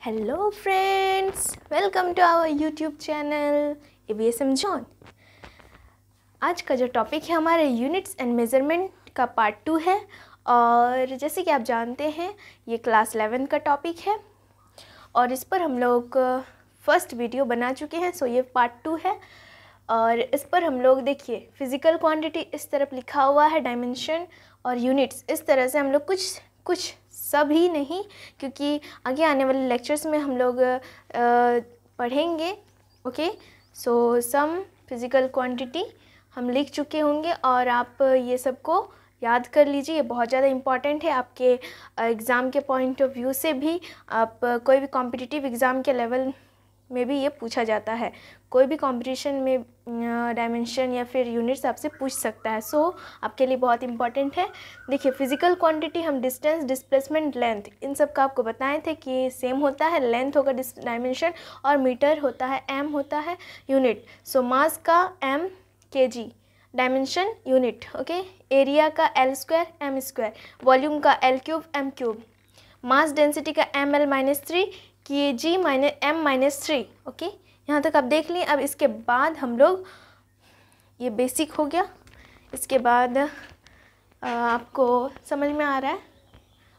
Hello friends, welcome to our YouTube channel ABSM John. आज का जो टॉपिक है हमारे यूनिट्स एंड मेज़रमेंट का पार्ट 2 है। और जैसे कि आप जानते हैं ये क्लास 11 का टॉपिक है और इस पर हम लोग फर्स्ट वीडियो बना चुके हैं। सो ये पार्ट 2 है और इस पर हम लोग देखिए फिज़िकल क्वांटिटी इस तरफ लिखा हुआ है, डायमेंशन और यूनिट्स इस तरह से हम लोग कुछ सभी नहीं, क्योंकि आगे आने वाले लेक्चर्स में हम लोग पढ़ेंगे। ओके, सो सम फिज़िकल क्वांटिटी हम लिख चुके होंगे और आप ये सबको याद कर लीजिए। ये बहुत ज़्यादा इम्पॉर्टेंट है आपके एग्ज़ाम के पॉइंट ऑफ व्यू से भी। आप कोई भी कॉम्पिटिटिव एग्ज़ाम के लेवल में भी ये पूछा जाता है। कोई भी कंपटीशन में डायमेंशन या फिर यूनिट्स आपसे पूछ सकता है। सो आपके लिए बहुत इंपॉर्टेंट है। देखिए फिज़िकल क्वांटिटी हम डिस्टेंस, डिस्प्लेसमेंट, लेंथ इन सब का आपको बताए थे कि सेम होता है। लेंथ होगा डायमेंशन और मीटर होता है, एम होता है यूनिट। सो मास का m kg, dimension unit. Okay, area का L square m square, volume का L cube m cube, mass density का ml-3 kg m-3। ओके, यहाँ तक आप देख लें। अब इसके बाद हम लोग, ये बेसिक हो गया, इसके बाद आपको समझ में आ रहा है।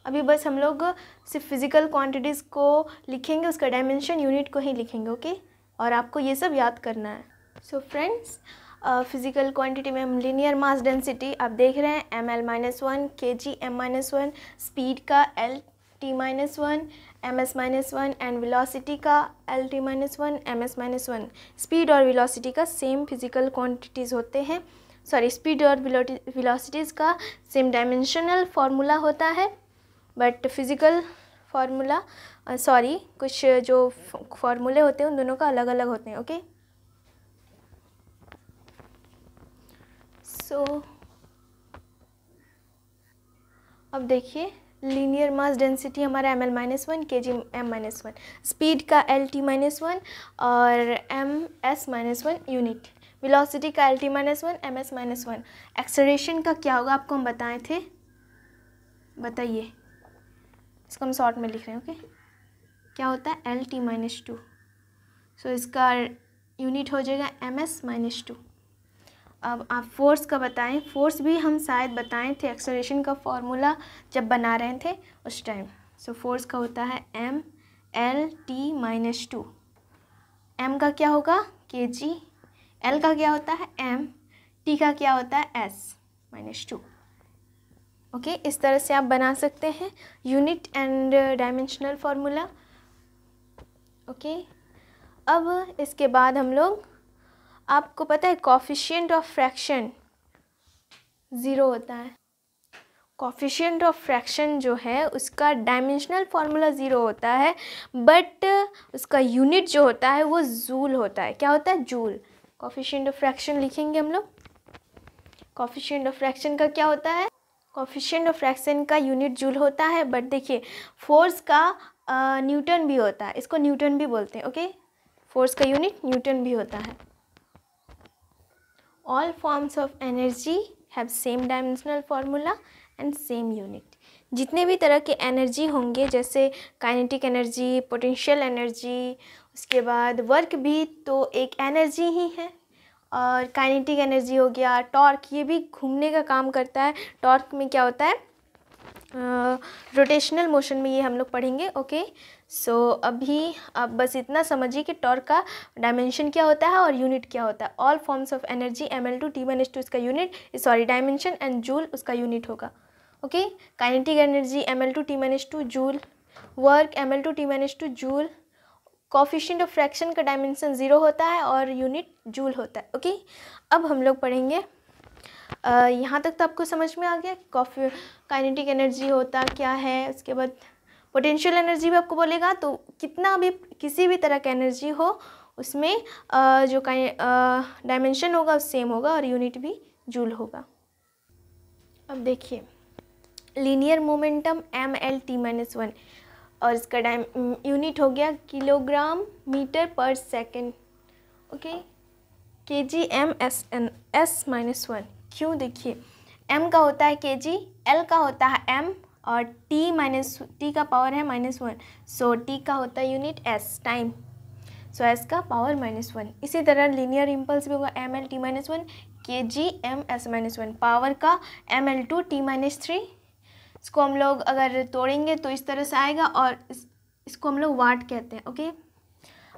अभी बस हम लोग सिर्फ फिज़िकल क्वांटिटीज़ को लिखेंगे, उसका डायमेंशन यूनिट को ही लिखेंगे। ओके, और आपको ये सब याद करना है। सो फ्रेंड्स, फिज़िकल क्वांटिटी में हम लीनियर मास डेंसिटी आप देख रहे हैं ml-1 kg m-1, स्पीड का Lt-1 ms-1 एंड वेलोसिटी का Lt-1 ms-1। स्पीड और वेलोसिटी का सेम फिज़िकल क्वांटिटीज़ होते हैं। स्पीड और वेलोसिटीज़ का सेम डायमेंशनल फार्मूला होता है, बट फिज़िकल फार्मूला कुछ जो फार्मूले होते हैं उन दोनों का अलग अलग होते हैं। ओके, सो अब देखिए लीनियर मास डेंसिटी हमारा ml-1 kg m-1, स्पीड का Lt-1 और ms-1 यूनिट, वेलोसिटी का Lt-1 ms-1। एक्सेलरेशन का क्या होगा आपको हम बताए थे, बताइए। इसको हम शॉर्ट में लिख रहे हैं। ओके, क्या होता है Lt-2। सो इसका यूनिट हो जाएगा ms-2। अब आप फोर्स का बताएं। फोर्स भी हम शायद बताए थे एक्सेलरेशन का फॉर्मूला जब बना रहे थे उस टाइम। सो फोर्स का होता है mL-T-2। m का क्या होगा kg, l का क्या होता है m, t का क्या होता है s-2। ओके, इस तरह से आप बना सकते हैं unit and dimensional formula. Okay, अब इसके बाद हम लोग, आपको पता है कोफिशिएंट ऑफ फ्रैक्शन 0 होता है। कोफिशिएंट ऑफ फ्रैक्शन जो है उसका डायमेंशनल फार्मूला 0 होता है, बट उसका यूनिट जो होता है वो जूल होता है। क्या होता है? जूल। कोफिशिएंट ऑफ फ्रैक्शन लिखेंगे हम लोग। कोफिशिएंट ऑफ फ्रैक्शन का क्या होता है? कोफिशिएंट ऑफ फ्रैक्शन का यूनिट जूल होता है, बट देखिए फोर्स का न्यूटन भी होता है, इसको न्यूटन भी बोलते हैं। ओके, फोर्स का यूनिट न्यूटन भी होता है। All forms of energy have same dimensional formula and same unit। जितने भी तरह के एनर्जी होंगे, जैसे काइनेटिक एनर्जी, पोटेंशियल एनर्जी, उसके बाद वर्क भी तो एक एनर्जी ही है। और काइनेटिक एनर्जी हो गया, टॉर्क, ये भी घूमने का काम करता है। टॉर्क में क्या होता है? रोटेशनल मोशन में ये हम लोग पढ़ेंगे। ओके, सो अभी आप बस इतना समझिए कि टॉर्क का डायमेंशन क्या होता है और यूनिट क्या होता है। All forms of energy mL/T-2 इसका यूनिट, डायमेंशन, एंड जूल उसका यूनिट होगा। Okay, kinetic energy mL/T-2 joule, work mL/T-2 joule, coefficient of fraction का डायमेंशन 0 होता है और यूनिट जूल होता है। ओके, अब हम लोग पढ़ेंगे, यहाँ तक तो आपको समझ में आ गया काइनेटिक एनर्जी होता क्या है। उसके बाद पोटेंशियल एनर्जी भी आपको बोलेगा, तो कितना भी किसी भी तरह का एनर्जी हो उसमें जो डायमेंशन होगा सेम होगा और यूनिट भी जूल होगा। अब देखिए लीनियर मोमेंटम mL-T-1 और इसका यूनिट हो गया किलोग्राम मीटर पर सेकेंड। Okay, kg m-1। क्यों? देखिए m का होता है kg, l का होता है m और टी का पावर है -1, सो टी का होता है यूनिट एस, टाइम, सो एस का पावर -1। इसी तरह लीनियर इम्पल्स भी होगा ml t-1 kg m s-1, power का ml2 t-3। इसको हम लोग अगर तोड़ेंगे तो इस तरह से आएगा और इसको हम लोग वाट कहते हैं, ओके।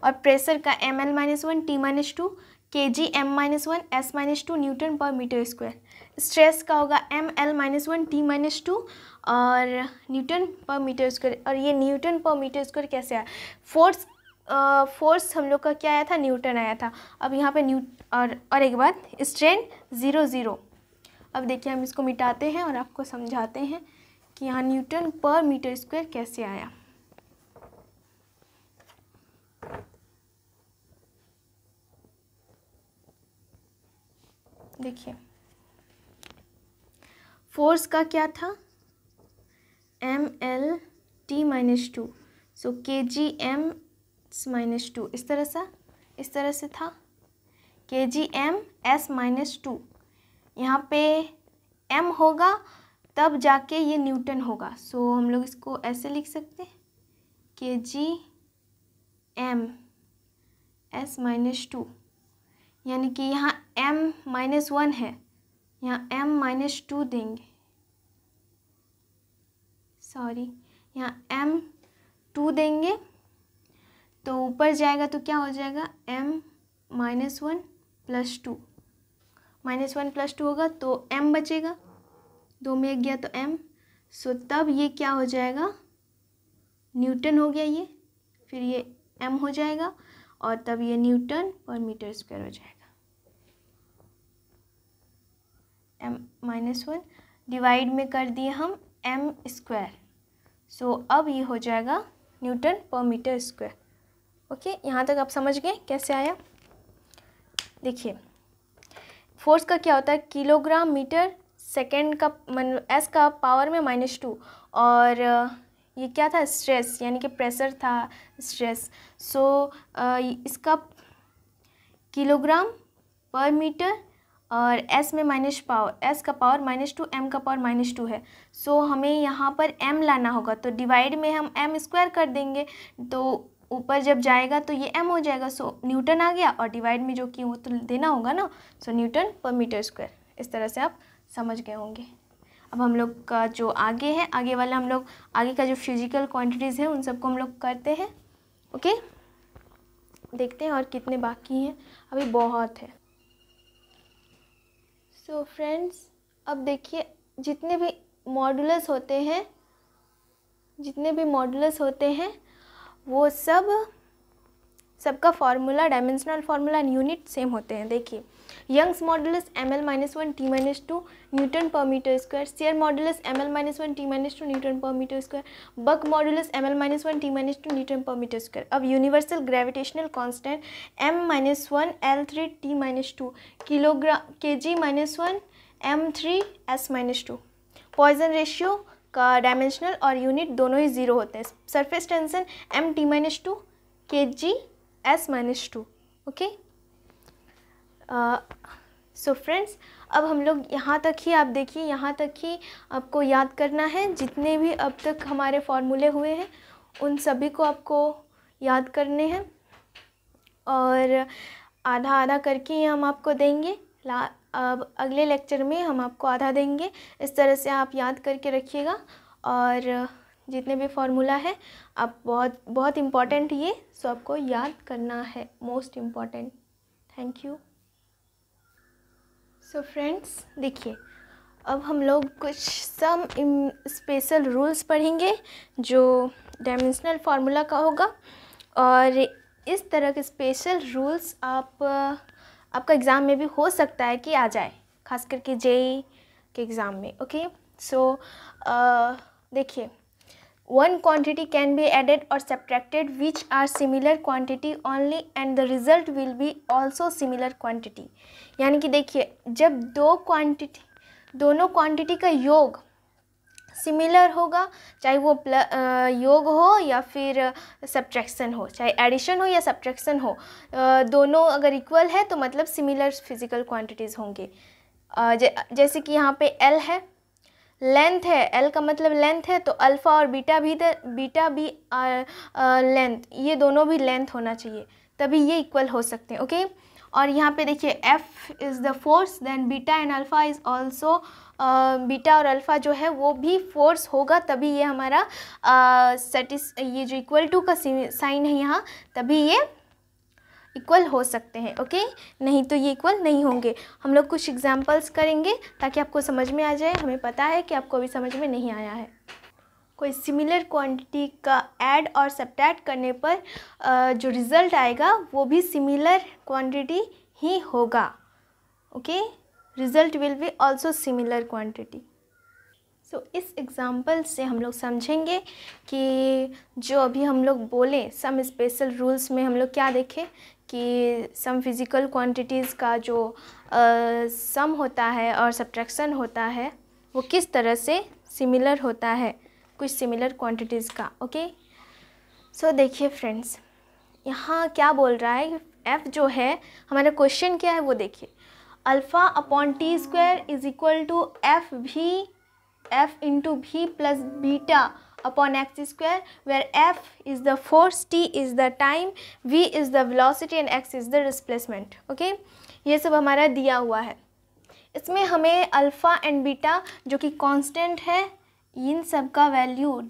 और प्रेशर का ml-1 t-2 kg m-1 s-2 Newton per metre square. Stress का होगा ml-1 t-2 और न्यूटन पर मीटर स्क्वायर। और ये न्यूटन पर मीटर स्क्वायर कैसे आया? फोर्स हम लोग का क्या आया था? न्यूटन आया था। अब यहाँ पे और एक बात, स्ट्रेन 0 0। अब देखिए हम इसको मिटाते हैं और आपको समझाते हैं कि यहाँ न्यूटन पर मीटर स्क्वायर कैसे आया। देखिए फोर्स का क्या था? ml t-2, सो kg m-2, इस तरह से था, kg m s-2। यहाँ पे m होगा तब जाके ये न्यूटन होगा, सो हम लोग इसको ऐसे लिख सकते हैं, kg m s-2, यानी कि यहाँ m-1 है, यहाँ m-2 देंगे, सॉरी यहाँ m2 देंगे तो ऊपर जाएगा तो क्या हो जाएगा? m-1 + 2, -1 + 2 होगा तो m बचेगा, 2 में 1 गया तो m, सो तब ये क्या हो जाएगा? न्यूटन हो गया ये, फिर ये m हो जाएगा और तब ये न्यूटन पर मीटर स्क्वायर हो जाएगा। m-1 डिवाइड में कर दिए हम m², सो अब ये हो जाएगा Newton per metre square. Okay, यहाँ तक आप समझ गए कैसे आया? देखिए फोर्स का क्या होता है? किलोग्राम मीटर सेकेंड का s का पावर में -2, और ये क्या था? स्ट्रेस, यानी कि प्रेशर था, स्ट्रेस, सो इसका किलोग्राम पर मीटर और s में माइनस पावर, s का पावर -2, m का पावर -2 है, सो हमें यहाँ पर m लाना होगा, तो डिवाइड में हम m² कर देंगे, तो ऊपर जब जाएगा तो ये m हो जाएगा, सो न्यूटन आ गया, और डिवाइड में जो कि वो तो देना होगा ना, सो न्यूटन पर मीटर स्क्वायर। इस तरह से आप समझ गए होंगे। अब हम लोग का जो आगे है, आगे वाला हम लोग आगे का जो फिजिकल क्वांटिटीज़ है उन सबको हम लोग करते हैं, ओके। देखते हैं और कितने बाकी हैं, अभी बहुत है। सो फ्रेंड्स, अब देखिए जितने भी मॉडुलस होते हैं वो सबका formula, dimensional formula and unit same होते हैं। देखिए Young's modulus ml-1 t-2 newton per metre square, shear modulus ml-1 t-2 newton per metre square, bulk modulus ml-1 t-2 newton per metre square. अब universal gravitational constant m-1 L3 t-2 kg-1 m3 s-2। Poisson ratio का dimensional और unit दोनों ही 0 होते हैं। Surface tension m-2 kg s-2, okay. So friends, अब हम लोग यहाँ तक ही, आप देखिए यहाँ तक ही आपको याद करना है। जितने भी अब तक हमारे फॉर्मूले हुए हैं उन सभी को आपको याद करने हैं, और आधा आधा करके ही हम आपको देंगे। अब अगले लेक्चर में हम आपको आधा देंगे। इस तरह से आप याद करके रखिएगा, और जितने भी फार्मूला है आप बहुत इम्पॉर्टेंट ये, सो आपको याद करना है, most important. Thank you. So friends, देखिए अब हम लोग कुछ सम स्पेशल रूल्स पढ़ेंगे जो डायमेंशनल फार्मूला का होगा, और इस तरह के स्पेशल रूल्स आपका एग्ज़ाम में भी हो सकता है कि आ जाए, खास करके जेईई के एग्ज़ाम में, ओके। सो देखिए, one quantity can be added or subtracted which are similar quantity only and the result will be also similar quantity। यानी कि देखिए, जब दोनों क्वांटिटी का योग सिमिलर होगा, चाहे वो योग हो या फिर सब्ट्रैक्शन हो, चाहे एडिशन हो या सब्ट्रैक्शन हो, दोनों अगर इक्वल है तो मतलब सिमिलर फिजिकल क्वांटिटीज़ होंगे। जैसे कि यहाँ पे L है लेंथ है, एल का मतलब लेंथ है, तो अल्फ़ा और बीटा भी लेंथ, ये दोनों भी लेंथ होना चाहिए, तभी ये इक्वल हो सकते हैं। ओके, और यहाँ पे देखिए f is the force, then beta and alpha is also, beta और अल्फ़ा जो है वो भी फोर्स होगा, तभी ये हमारा ये जो इक्वल टू का साइन है यहाँ, तभी ये इक्वल हो सकते हैं। ओके, नहीं तो ये इक्वल नहीं होंगे। हम लोग कुछ एग्जांपल्स करेंगे ताकि आपको समझ में आ जाए। हमें पता है कि आपको अभी समझ में नहीं आया है। कोई सिमिलर क्वांटिटी का ऐड और सब्ट्रैक्ट करने पर जो रिज़ल्ट आएगा वो भी सिमिलर क्वांटिटी ही होगा। Okay, result will be also similar quantity. So इस एग्ज़ाम्पल से हम लोग समझेंगे कि जो अभी हम लोग बोले सम स्पेशल रूल्स में हम लोग क्या देखें कि सम फिज़िकल क्वांटिटीज़ का जो सम होता है और सब्ट्रैक्शन होता है वो किस तरह से सिमिलर होता है कुछ सिमिलर क्वांटिटीज़ का। ओके, सो देखिए फ्रेंड्स, यहाँ क्या बोल रहा है, एफ़ जो है हमारा क्वेश्चन क्या है वो देखिए, alpha upon T square is equal to F into V plus beta upon x square, where F is the force, T is the time, V is the velocity and X is the displacement. Okay, ये सब हमारा दिया हुआ है। इसमें हमें alpha and beta जो कि कांस्टेंट है, इन सब का वैल्यू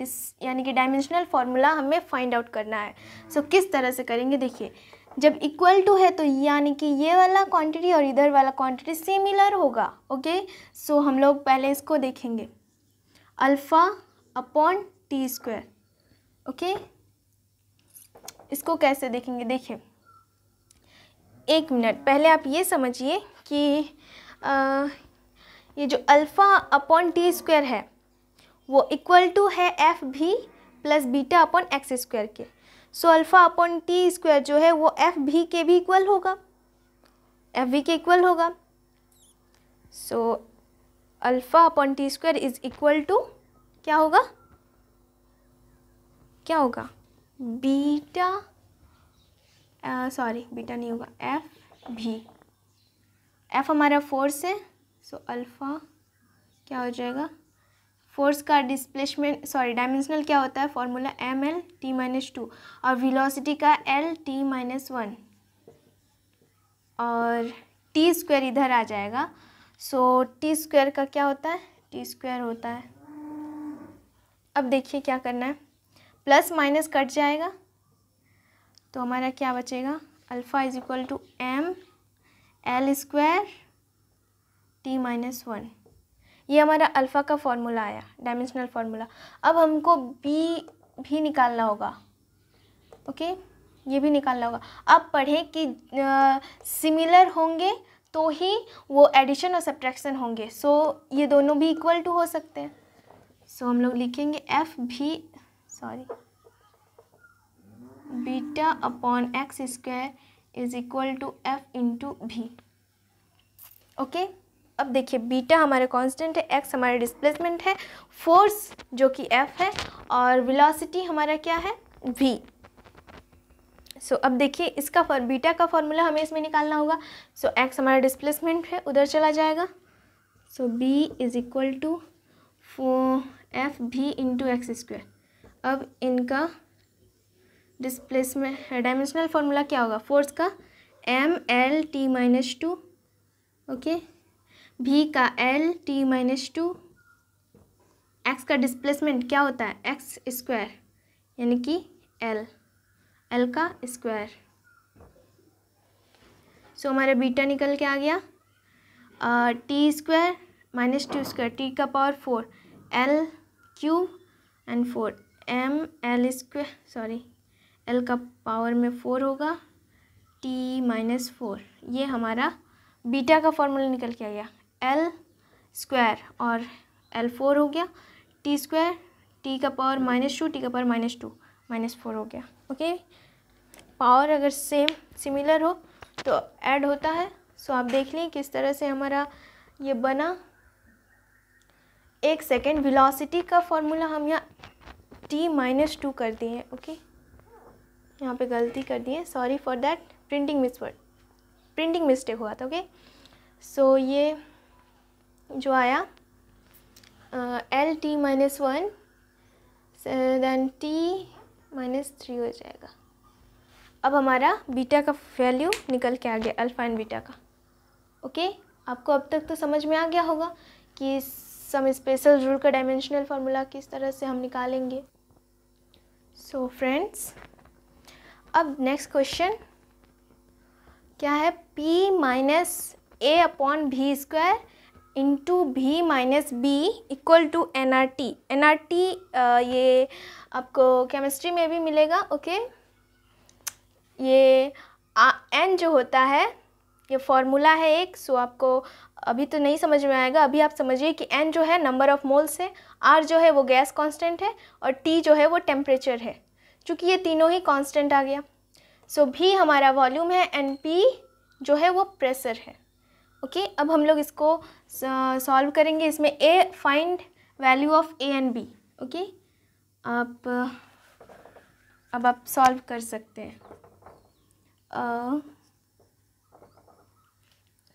यानी कि डायमेंशनल फार्मूला हमें फाइंड आउट करना है। सो किस तरह से करेंगे देखिए, जब इक्वल टू है तो यानी कि ये वाला क्वांटिटी और इधर वाला क्वांटिटी सिमिलर होगा। ओके, सो हम लोग पहले इसको देखेंगे, alpha upon T square. Okay, इसको कैसे देखेंगे, देखिए एक मिनट पहले आप ये समझिए कि ये जो अल्फ़ा अपॉन टी स्क्वायर है वो इक्वल टू है F V plus beta upon x square के। So alpha upon T square जो है वो एफ भी के भी इक्वल होगा, एफ भी के इक्वल होगा। So alpha upon T square is equal to क्या होगा, क्या होगा, बीटा, सॉरी बीटा नहीं होगा, एफ भी, एफ हमारा फोर्स है। सो अल्फ़ा क्या हो जाएगा, फोर्स का डिस्प्लेसमेंट डायमेंशनल क्या होता है formula m L T minus two, और वेलोसिटी का एल टी माइनस वन, और टी स्क्वायर इधर आ जाएगा। सो टी स्क्वायर का क्या होता है, टी स्क्वायर होता है, अब देखिए क्या करना है, प्लस माइनस कट जाएगा तो हमारा क्या बचेगा, alpha is equal to m l square t minus one. ये हमारा अल्फ़ा का फॉर्मूला आया, डायमेंशनल फार्मूला। अब हमको बी भी निकालना होगा। ओके, ये भी निकालना होगा। अब पढ़ें कि सिमिलर होंगे तो ही वो एडिशन और सब्ट्रैक्शन होंगे। सो ये दोनों भी इक्वल टू हो सकते हैं। सो हम लोग लिखेंगे एफ भी beta upon x square is equal to F into भी। ओके, अब देखिए बीटा हमारे कांस्टेंट है, एक्स हमारा डिस्प्लेसमेंट है, फोर्स जो कि एफ है, और वेलोसिटी हमारा क्या है, वी। सो अब देखिए इसका बीटा का फॉर्मूला हमें इसमें निकालना होगा। सो एक्स हमारा डिस्प्लेसमेंट है, उधर चला जाएगा। So B is equal to F भी इंटू एक्स स्क्वायर। अब इनका डिस्प्लेसमेंट डायमेंशनल फार्मूला क्या होगा, फोर्स का M L T minus two, okay, भी का L T minus two, x का डिस्प्लेसमेंट क्या होता है एक्स स्क्वायर यानी कि एल, एल का स्क्वायर। सो हमारा बीटा निकल के आ गया T square minus two square, T का power four, L cube and four, M l square L का पावर में फोर होगा, टी माइनस फोर। ये हमारा बीटा का फॉर्मूला निकल के आ गया, एल स्क्वायर और एल फोर हो गया, टी स्क्वायर टी का पावर माइनस टू, टी का power minus two, minus four हो गया। ओके, पावर अगर सिमिलर हो तो ऐड होता है। सो आप देख लें किस तरह से हमारा ये बना। एक सेकेंड, वेलोसिटी का फॉर्मूला हम यहाँ टी माइनस टू कर दिए। ओके, यहाँ पे गलती कर दिए, sorry for that, printing mistake हुआ था। ओके, सो ये जो आया l T minus 1 then t minus 3 हो जाएगा। अब हमारा बीटा का वैल्यू निकल के आ गया, अल्फ़ा एंड बीटा का। ओके, आपको अब तक तो समझ में आ गया होगा कि सम स्पेशल रूल का डायमेंशनल फार्मूला किस तरह से हम निकालेंगे। सो फ्रेंड्स, अब नेक्स्ट क्वेश्चन क्या है, p minus a upon V square into V minus b equal to NRT। NRT ये आपको केमिस्ट्री में भी मिलेगा। ओके, ये n जो होता है ये फॉर्मूला है एक, सो आपको अभी तो नहीं समझ में आएगा। अभी आप समझिए कि n जो है नंबर ऑफ मोल्स है, r जो है वो गैस कांस्टेंट है और t जो है वो टेम्परेचर है। चूँकि ये तीनों ही कांस्टेंट आ गया, सो भी हमारा वॉल्यूम है एंड p जो है वो प्रेशर है। ओके, अब हम लोग इसको सॉल्व करेंगे। इसमें a find value of a and b। Okay, अब आप सॉल्व कर सकते हैं।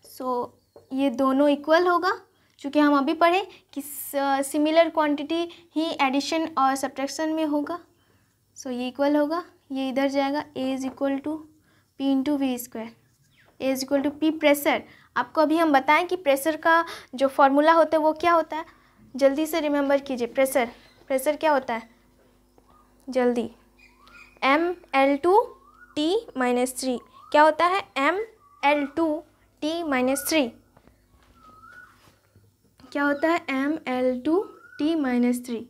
सो ये दोनों इक्वल होगा, क्योंकि हम अभी पढ़े कि सिमिलर क्वांटिटी ही एडिशन और सब्ट्रैक्शन में होगा। सो ये इक्वल होगा, ये इधर जाएगा, a is equal to p into V square. a is equal to p pressure. आपको अभी हम बताएं कि प्रेशर का जो फॉर्मूला होता है वो क्या होता है, जल्दी से रिमेंबर कीजिए। प्रेशर क्या होता है, जल्दी, mL2T माइनस 3। क्या होता है, mL2T माइनस 3। क्या होता है, mL2T माइनस 3।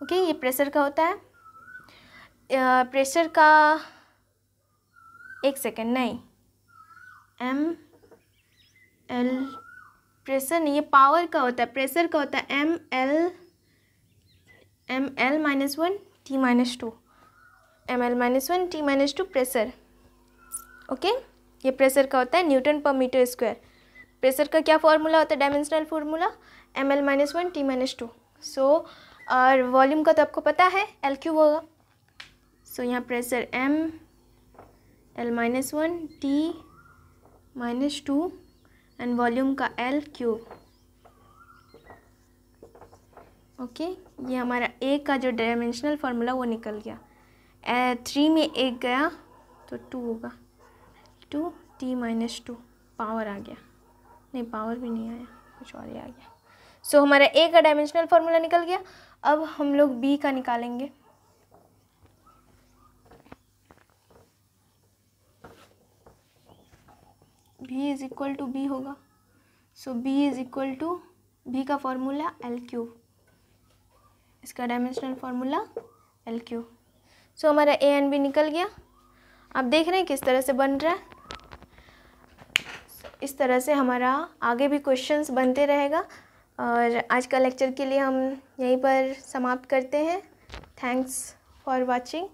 ओके, ये प्रेशर का होता है। प्रेशर का, एक सेकेंड, नहीं, mL प्रेशर नहीं, ये पावर का होता है। प्रेशर का होता है mL minus 1 T minus 2, mL minus 1 T minus 2 pressure. Okay, ये प्रेशर का होता है Newton per metre square. Pressure का क्या फार्मूला होता है, dimensional formula, mL minus 1 T minus 2। सो और वॉल्यूम का तो आपको पता है, L क्यूब होगा। सो यहाँ pressure mL minus 1 T minus 2 and volume का L क्यूब। ओके, ये हमारा A का जो डायमेंशनल फार्मूला वो निकल गया। 3 में 1 गया तो 2 होगा, 2T माइनस 2 पावर आ गया, नहीं पावर भी नहीं आया, कुछ और ही आ गया। सो हमारा A का डायमेंशनल फार्मूला निकल गया। अब हम लोग B का निकालेंगे। B is equal to B होगा। So B is equal to B का फार्मूला L क्यूब, इसका dimensional formula L cube. So हमारा A एंड B निकल गया। आप देख रहे हैं किस तरह से बन रहा है। इस तरह से हमारा आगे भी क्वेश्चंस बनते रहेगा। और आज का लेक्चर के लिए हम यहीं पर समाप्त करते हैं। Thanks for watching.